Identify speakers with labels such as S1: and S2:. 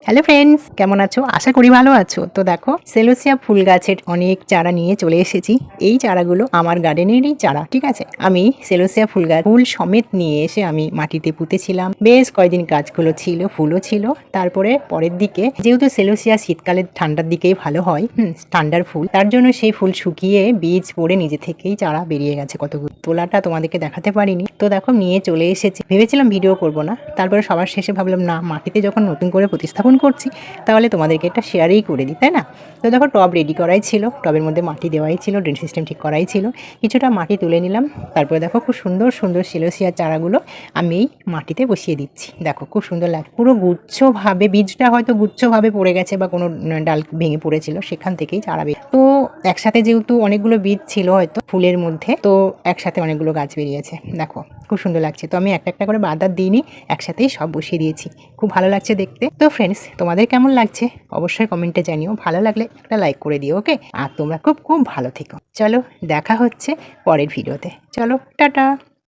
S1: Hello friends, কেমন আছো? আশা করি ভালো আছো। তো দেখো, সেলোসিয়া ফুল গাছের অনেক চারা নিয়ে চলে এসেছি। এই চারাগুলো আমার গার্ডেনেরই চারা, ঠিক আছে? আমি সেলোসিয়া ফুল গাছ ফুল সমেত নিয়ে এসে আমি মাটিতে পুঁতেছিলাম। বেশ কয়েকদিন গাছগুলো ছিল, ফুলও ছিল। তারপরে পরের দিকে যেহেতু সেলোসিয়া শীতকালে ঠান্ডার দিকেই ভালো হয়, ঠান্ডার ফুল, তার জন্য সেই ফুল শুকিয়ে বীজ পড়ে নিজে থেকেই চারা বেরিয়ে গেছে কতগুলো। তোলাটা তোমাদেরকে দেখাতে পারিনি। তো দেখো, নিয়ে চলে এসেছি। ভেবেছিলাম ভিডিও করব না, তারপরে সবার শেষে ভাবলাম না, মাটিতে যখন নতুন করে প্রতিস্থাপন করছি তাহলে তোমাদেরকে একটা শেয়ারেই করে দিই, তাই না? তো দেখো, টব রেডি করাই ছিল, টবের মধ্যে মাটি দেওয়াই ছিল, ড্রেন সিস্টেম ঠিক করাই ছিল। কিছুটা মাটি তুলে নিলাম। তারপরে দেখো, খুব সুন্দর সুন্দর সেলোসিয়া চারাগুলো আমি এই মাটিতে বসিয়ে দিচ্ছি। দেখো, খুব সুন্দর লাগে, পুরো গুচ্ছভাবে। বীজটা হয়তো গুচ্ছভাবে পড়ে গেছে বা কোনো ডাল ভেঙে পড়েছিল, সেখান থেকেই চারা তো একসাথে যেহেতু অনেকগুলো বীজ ছিল হয়তো ফুলের মধ্যে, তো একসাথে অনেকগুলো গাছ বেরিয়েছে। দেখো, খুব সুন্দর লাগছে। তো আমি একটা একটা করে বাদার দিইনি, একসাথেই সব বসিয়ে দিয়েছি। খুব ভালো লাগছে দেখতে। তো ফ্রেন্ডস, তোমাদের কেমন লাগছে অবশ্যই কমেন্টে জানিও। ভালো লাগলে একটা লাইক করে দিও, ওকে? আর তোমরা খুব খুব ভালো থেকো। চলো, দেখা হচ্ছে পরের ভিডিওতে। চলো, টাটা।